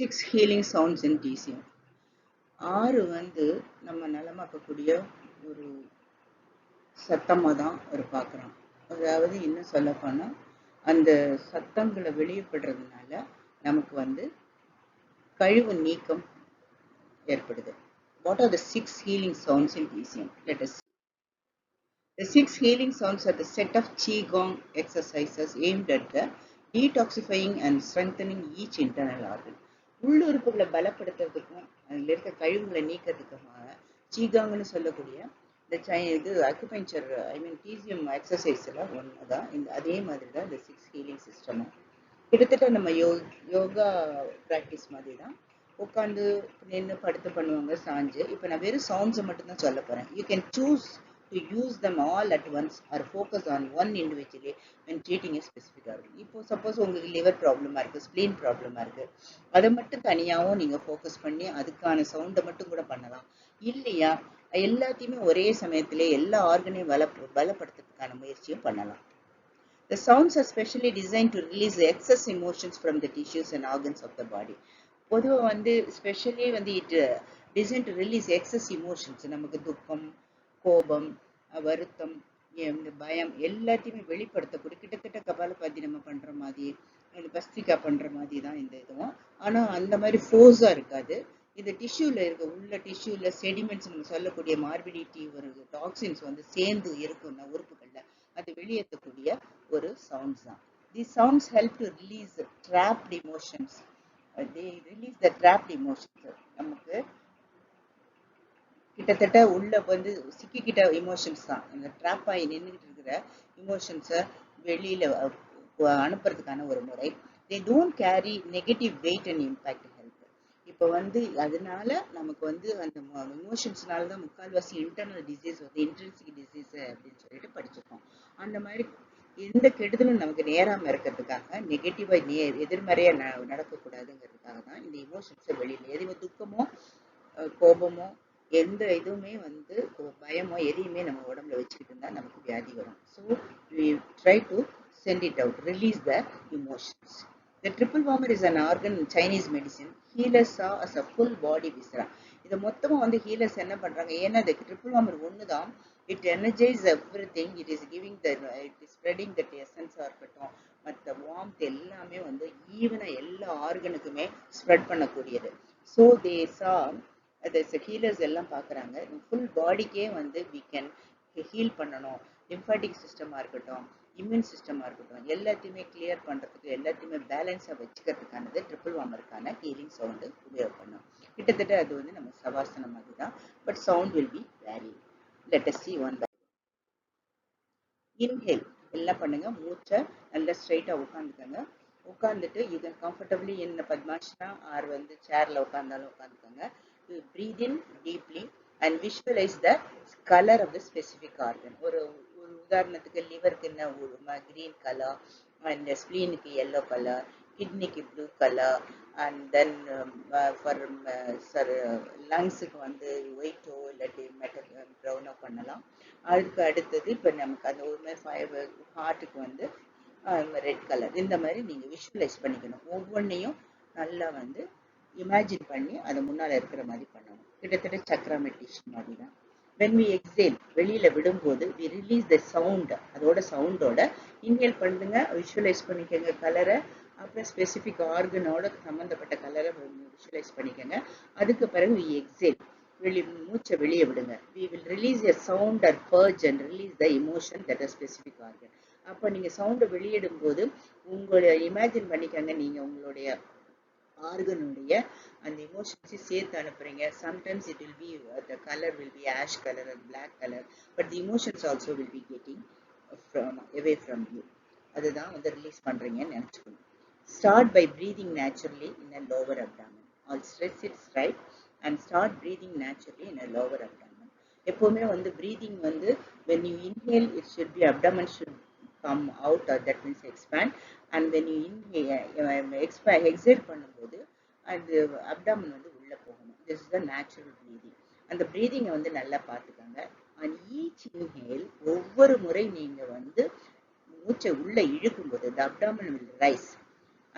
6 healing sounds in TCM. 6 வந்து நம்ம நலமாக்கக்கூடிய ஒரு சத்தமாக தான் ஒரு பார்க்குறோம். அதாவது இன்னும் சொல்லப்போனால் அந்த சத்தங்களை வெளியப்படுறதுனால நமக்கு வந்து கழிவு நீக்கம் ஏற்படுது. What are the 6 healing sounds in TCM? Let us see. The 6 healing sounds are the set of Qigong exercises aimed at the detoxifying and strengthening each internal organ. உள்ளுறுப்புகளை பலப்படுத்துறதுக்கும் அதில் இருக்க கழிவுகளை நீக்கிறதுக்குமாக சீகாங்னு சொல்லக்கூடிய இந்த இது அக்குபஞ்சர் டிசிஎம் எக்ஸசைஸில் ஒன்று தான் அதே மாதிரி தான் இந்த 6 ஹீலிங் சிஸ்டமும். கிட்டத்தட்ட நம்ம யோகா ப்ராக்டிஸ் மாதிரி தான். உட்காந்து நின்று படுத்து பண்ணுவாங்க, சாஞ்சு. இப்போ நான் வெறும் சவுண்ட்ஸை மட்டும்தான் சொல்ல போகிறேன். You can choose to use them all at once or focus on one individually when treating a specific organ. இப்போ சப்போஸ் உங்களுக்கு லிவர் ப்ராப்ளமாக இருக்குது, ஸ்ப்ளீன் ப்ராப்ளமாக இருக்குது, அதை மட்டும் தனியாகவும் நீங்கள் ஃபோக்கஸ் பண்ணி அதுக்கான சவுண்டை மட்டும் கூட பண்ணலாம். இல்லையா எல்லாத்தையுமே ஒரே சமயத்திலே எல்லா ஆர்கனையும் பலப்படுத்துறதுக்கான முயற்சியும் பண்ணலாம். The sounds are specially designed to release the excess emotions from the tissues and organs of the body. பொதுவாக வந்து ஸ்பெஷலி வந்து it design to release excess emotions. நமக்கு துக்கம், கோபம், வருத்தம், பயம் எல்லாத்தையுமே வெளிப்படுத்தக்கூடிய கிட்டத்தட்ட கபாலபாதி நம்ம பண்ணுற மாதிரி, இந்த பஸ்திகா பண்ணுற மாதிரி தான் இந்த இதுவும். ஆனால் அந்த மாதிரி ஃபோர்ஸாக இருக்காது. இந்த டிஷ்யூவில் இருக்க உள்ள டிஷ்யூவில் செடிமெண்ட்ஸ் நம்ம சொல்லக்கூடிய மார்பிடிட்டி ஒரு டாக்ஸின்ஸ் வந்து சேர்ந்து இருக்குன்னா உறுப்புகளில் அது வெளியேற்றக்கூடிய ஒரு சவுண்ட்ஸ் தான். The sounds help to release trapped emotions. நமக்கு கிட்டத்தட்ட உள்ள வந்து சிக்கிக்கிட்ட இமோஷன்ஸ் தான், இந்த ட்ராப் ஆகி நின்றுக்கிட்டு இருக்கிற இமோஷன்ஸை வெளியில் அனுப்புறதுக்கான ஒரு முறை. They don't carry negative weight and impact help. இப்போ வந்து அதனால நமக்கு வந்து அந்த இமோஷன்ஸ்னால தான் முக்கால்வாசி இன்டர்னல் டிசீஸ் வந்து இன்ட்ரென்சிக் டிசீஸ் அப்படின்னு சொல்லிட்டு படிச்சிருக்கோம். அந்த மாதிரி எந்த கெடுதலும் நமக்கு நேராமல் இருக்கிறதுக்காக நெகட்டிவாக எதிர்மறையாக நடக்கக்கூடாதுங்கிறதுக்காக தான் இந்த இமோஷன்ஸை வெளியில் எதுவுமே துக்கமோ கோபமோ எந்த இதுவுமே வந்து பயமோ எதையுமே நம்ம உடம்புல வச்சுக்கிட்டு இருந்தால் நமக்கு வியாதி வரும். So we try to send it out, release the emotions. The triple warmer is an organ in Chinese medicine. Healers saw as a full body viscera. இதை மொத்தமாக வந்து ஹீலர்ஸ் என்ன பண்ணுறாங்க, ஏன்னா the triple warmer ஒன்று தான், it energizes everything, it is giving the, it is spreading the essence இருக்கட்டும், மற்ற warmth எல்லாமே வந்து ஈவனாக எல்லா ஆர்கனுக்குமே ஸ்ப்ரெட் பண்ணக்கூடியது. ஸோ they saw ஹீலர்ஸ் எல்லாம் பார்க்குறாங்க ஃபுல் பாடிக்கே வந்து we can ஹீல் பண்ணணும். லிம்ஃபாட்டிக் சிஸ்டமாக இருக்கட்டும், இம்யூன் சிஸ்டமாக இருக்கட்டும், எல்லாத்தையுமே கிளியர் பண்ணுறதுக்கு, எல்லாத்தையுமே பேலன்ஸாக வச்சுக்கிறதுக்கானது ட்ரிபிள் வார்மருக்கான ஹீலிங் சவுண்டு உபயோகப்படணும். கிட்டத்தட்ட அது வந்து நம்ம சவாசனம் மாதிரி தான், but sound will be very. Let us see one by one. Inhale எல்லாம் பண்ணுங்க. மூச்சை நல்லா ஸ்ட்ரைட்டாக உட்காந்துக்கோங்க. உட்காந்துட்டு you can comfortably in padmasana or வந்து சேரில் உட்காந்தாலும் உட்காந்துக்கோங்க. You breathe in deeply and visualize the color of the specific organ. ஒரு உதாரணத்துக்கு லிவருக்கு என்ன green color, and ஸ்ப்ளீனுக்கு yellow color, கிட்னிக்கு blue colour, and then for லங்ஸுக்கு வந்து ஒயிட்டோ இல்லாட்டி மெட்டல் ப்ரௌனோ பண்ணலாம். அதுக்கு அடுத்தது இப்போ நமக்கு அந்த ஒரு மாதிரி ஹார்ட்டுக்கு வந்து ரெட் கலர். இந்த மாதிரி நீங்கள் விஷுவலைஸ் பண்ணிக்கணும். ஒவ்வொன்றையும் நல்லா வந்து இமேஜின் பண்ணி அதை முன்னால் இருக்கிற மாதிரி பண்ணணும். கிட்டத்தட்ட சக்ரா மெடிடேஷன் மாதிரி தான். when we exhale வெளியில் விடும்போது we release the sound, அதோட சவுண்டோட இன்ஹேல் பண்ணுங்க, விஷுவலைஸ் பண்ணிக்கோங்க கலரை, அப்புறம் ஸ்பெசிஃபிக் ஆர்கனோட சம்மந்தப்பட்ட கலரை விஷுவலைஸ் பண்ணிக்கோங்க. அதுக்கு பிறகு we exhale, மூச்சை வெளியே விடுங்க. we will release a sound or purge and release the emotion that is specific organ. அப்போ நீங்கள் சவுண்டை வெளியிடும்போது உங்களுடைய இமேஜின் பண்ணிக்கோங்க, நீங்கள் உங்களுடைய ஆர்கனுடைய அந்த இமோஷன்ஸை சேர்த்து அனுப்புறீங்க. Sometimes it will be the colour will be ash colour and black colour, but the emotions also will be getting away from you. அதுதான் வந்து ரிலீஸ் பண்ணுறீங்கன்னு நினச்சிக்கணும். Start by breathing naturally in a lower abdomen. All stress it's right and start breathing naturally in a lower abdomen. எப்போவுமே வந்து breathing வந்து when you inhale it should be abdomen should come out, that means expand, and when you exhale பண்ணும்போது அந்த abdomen வந்து உள்ளே போகணும். This is the natural breathing. அந்த ப்ரீதிங்கை வந்து நல்லா பார்த்துக்கோங்க. அண்ட் ஈச் இன்ஹேல் ஒவ்வொரு முறை நீங்கள் வந்து மூச்சை உள்ளே இழுக்கும்போது the abdomen will rise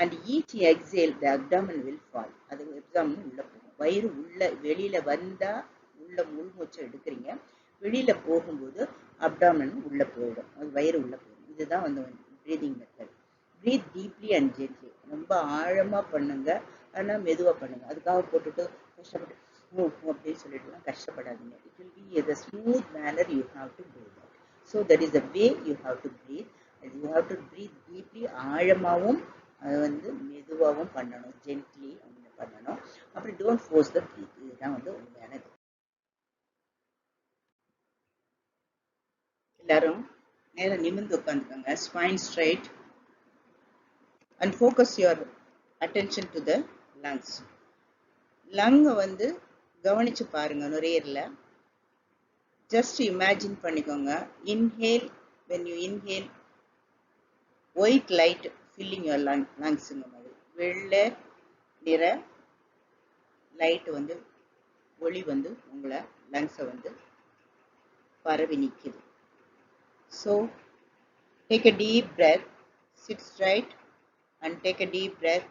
and each exhale the abdomen will fall. அது abdomen உள்ள போகும். வயிறு உள்ள வெளியில வந்தா உள்ள உள்மூச்சு எடுக்கிறீங்க, வெளியில போகும்போது abdomen உள்ள போயிடும், அது வயிறு உள்ள போயிடும். இதுதான் வந்து breathing method. Breathe deeply and gently. ரொம்ப ஆழமா பண்ணுங்க, ஆனா மெதுவா பண்ணுங்க. அதுக்காக போட்டுட்டு கஷ்டப்பட்டு அப்படின்னு சொல்லிட்டுலாம் கஷ்டப்படாதீங்க. It will be the smooth manner you have to do that. So that is the way you have to breathe. You have to breathe deeply, ஆழமாவும் அது வந்து மெதுவாகவும் பண்ணணும், gently பண்ணணும். அப்புறம் don't force the breath. இதுதான் வந்து உண்மையானது. எல்லாரும் நேரா நிமிர்ந்து உட்காந்துக்கோங்க, spine straight, and focus your attention to the lungs. Lung வந்து கவனிச்சு பாருங்க, நுரையீரல just imagine பண்ணிக்கோங்க. Inhale, when you inhale, white light filling your lungs. வெள்ளை நிற லைட் வந்து ஒளி வந்து உங்களை லங்ஸை வந்து பரவி நிற்குது. So take a deep breath, sit straight and take a deep breath.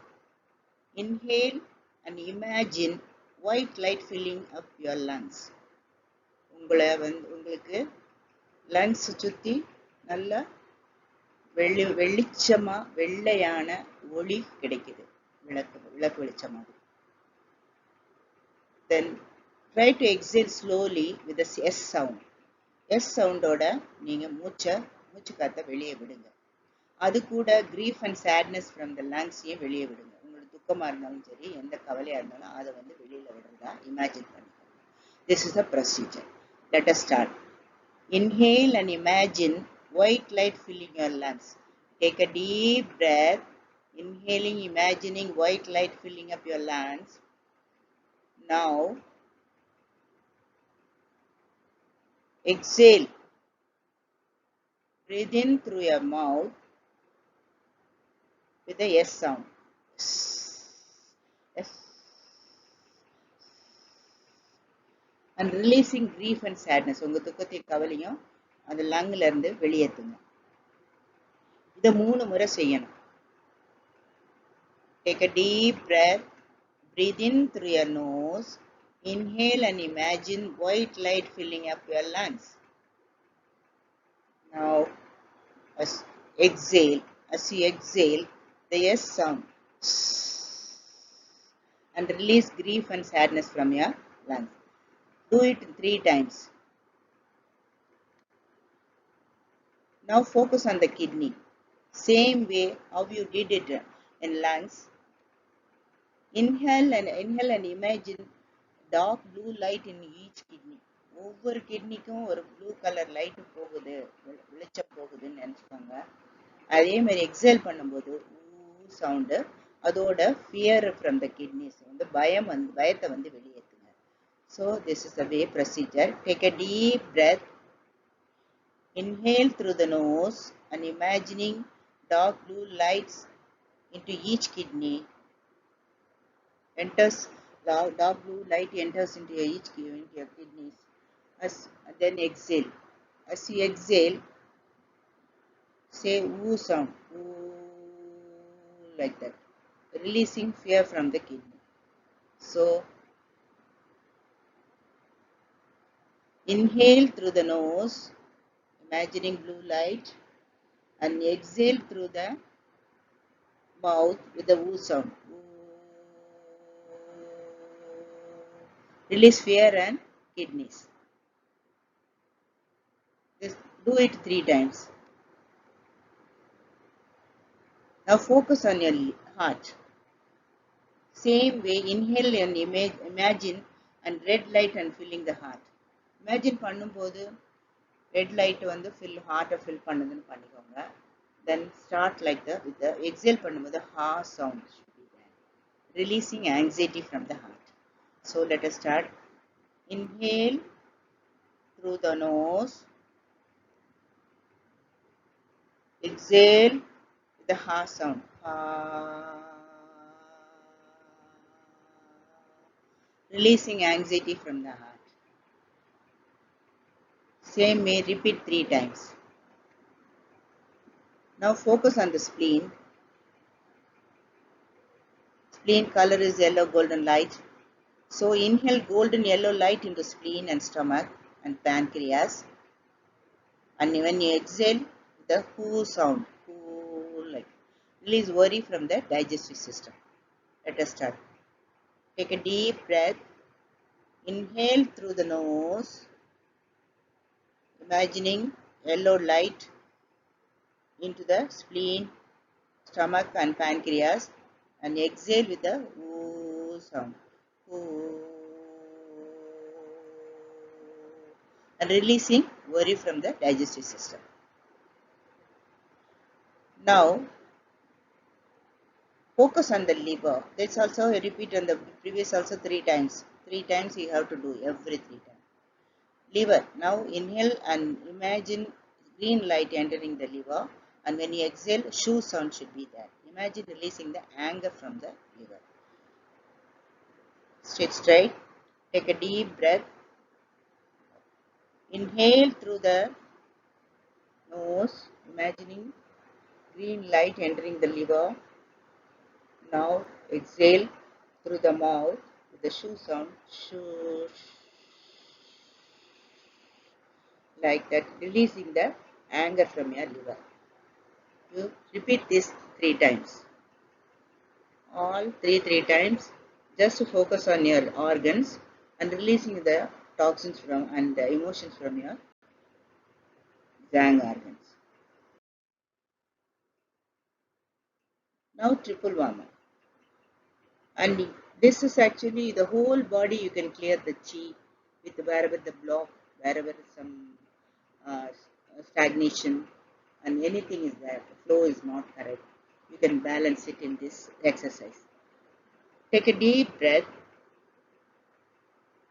Inhale and imagine white light filling up your lungs. உங்களுக்கு லங்ஸ் சுற்றி நல்ல வெளிச்சமா வெள்ளையான ஒளி கிடைக்குது, விளக்கு வெளிச்சம் மாதிரி. Then try to exhale slowly with the S sound. S soundோட நீங்க மூச்சு காத்த வெளியே விடுங்க. அது கூட grief and sadness from the lungs வெளியே விடுங்க. உங்களுக்கு துக்கமா இருந்தாலும் சரி, எந்த கவலையா இருந்தாலும் அதை வந்து வெளியில விடுறதா இமேஜின் பண்ணிக்கோங்க. This is the procedure. Let us start. Inhale and imagine white light filling your lungs. Take a deep breath, inhaling, imagining white light filling up your lungs. Now exhale. Breathe in through your mouth with the S sound. S. And releasing grief and sadness. உங்க துக்கத்தை கவலையும் அந்த லங்ல இருந்து வெளியேத்துங்க. இதை 3 முறை செய்யணும். Take a deep breath, breathe in through your nose, inhale and imagine white light filling up your lungs. Now exhale. As you exhale, the S sound, and release grief and sadness from your lungs. Do it 3 times. Now focus on the kidney. Same way how you did it in lungs. Inhale and imagine dark blue light in each kidney. ஒவ்வொரு கிட்னிக்கும் ஒரு blue colour light போகுது, வெளிச்சம் போகுதுன்னு நினைச்சுக்கோங்க. அதே மாதிரி exhale பண்ணும்போது sound, அதோட ஃபியர் ஃப்ரம் த கிட்னிஸ் வந்து பயத்தை வந்து வெளியேற்றுங்க. So this is the way procedure. Take a deep breath, inhale through the nose and imagining dark blue lights into each kidney. Dark blue light enters into your kidneys. Then exhale. As you exhale, say woo sound, woo, like that, releasing fear from the kidney. So inhale through the nose, imagining blue light, and exhale through the mouth with the woo sound. Release fear and kidneys. Just do it 3 times. Now focus on your heart. Same way, inhale and imagine and red light and filling the heart. Imagine பண்ணும்போது red light வந்து heart fill பண்ணுதுன்னு பண்ணிக்கோங்க. Then start like with the exhale பண்ணும்போது ha sound should be there, releasing anxiety from the heart. So let us start. Inhale through the nose, exhale with the ha sound, ha, releasing anxiety from the heart. Same way, repeat 3 times. Now focus on the spleen. Spleen color is yellow golden light. So inhale golden yellow light into spleen and stomach and pancreas. And when you exhale, the whoo sound, whoo, like release worry from the digestive system. Let us start. Take a deep breath. Inhale through the nose, imagining yellow light into the spleen, stomach and pancreas, and exhale with the whoo sound. Whoo. And releasing worry from the digestive system. Now, focus on the liver. Let's also repeat on the previous also 3 times. 3 times you have to do every 3 times. Liver. Now inhale and imagine green light entering the liver, and when you exhale, shoo sound should be there. Imagine releasing the anger from the liver. Sit straight. Take a deep breath. Inhale through the nose, imagining green light entering the liver. Now exhale through the mouth with the shoo sound. Shoo. Like that, releasing the anger from your liver. You repeat this 3 times. All three times, just to focus on your organs and releasing the toxins from and the emotions from your Zhang organs. Now triple warm up. And this is actually the whole body. You can clear the chi with wherever the block, wherever some stagnation and anything is there, the flow is not correct. You can balance it in this exercise. Take a deep breath.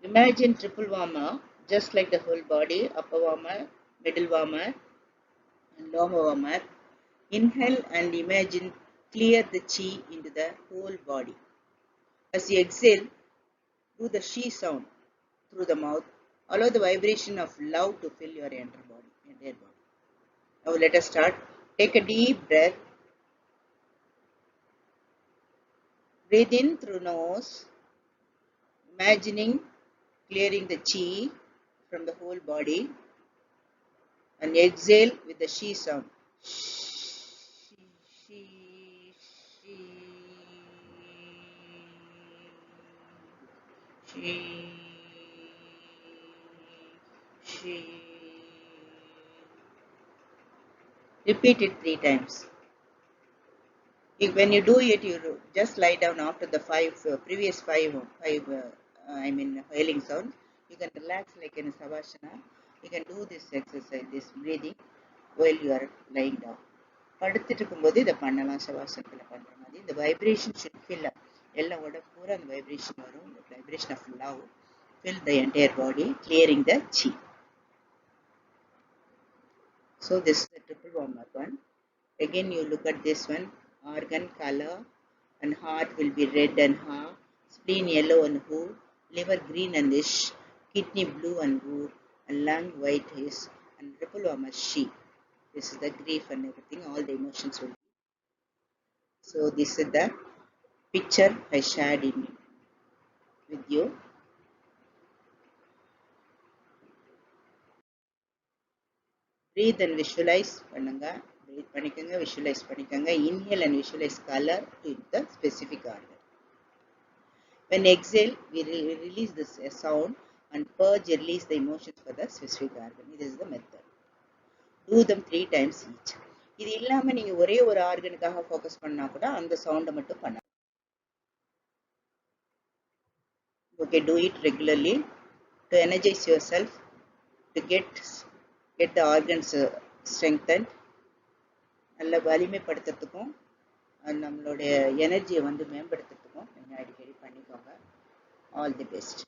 Imagine triple warmer, just like the whole body, upper warmer, middle warmer, and lower warmer. Inhale and imagine clear the chi into the whole body. As you exhale, do the shi sound through the mouth. Allow the vibration of love to fill your entire body. Now let us start. Take a deep breath. Breathe in through nose, imagining clearing the chi from the whole body, and exhale with the shi sound. Shi, shi, shi, shi. Repeat it 3 times. When you do it, you just lie down after the previous five hailing sounds. You can relax like in Savasana. You can do this exercise, this breathing, while you are lying down. படுத்துட்டு இருக்கும்போது இதை பண்ணலாம். சவாசனத்தில் பண்ணுற மாதிரி இந்த vibration should fill up. எல்லாம் உடம்பு பூரா அந்த வைப்ரேஷன் வரும். இந்த vibration of love fill the entire body, clearing the chi. So this is the triple warm up one. Again you look at this one. Organ color and heart will be red and ha, spleen yellow and who, liver green and ish, kidney blue and who, and lung white is, and triple warm up she. This is the grief and everything, all the emotions will be. So this is the picture I shared with you. Breathe and visualize pannunga. Breathe panikanga, visualize panikanga. Inhale and visualize color to the specific organ. When exhale, we release this sound and purge, release the emotions for the specific organ. This is the method. Do them 3 times each. இது இல்லாம நீங்க ஒரே ஒரு ஆர்கனுக்காக focus பண்ணா கூட அந்த சவுண்டை மட்டும் பண்ணலாம். Okay, do it regularly to energize yourself, to get the organs strengthened. நல்ல வலிமைப்படுத்துறதுக்கும் நம்மளுடைய எனர்ஜியை வந்து மேம்படுத்துறதுக்கும் நீங்க அடிக்கடி பண்ணிக்கோங்க. All the best.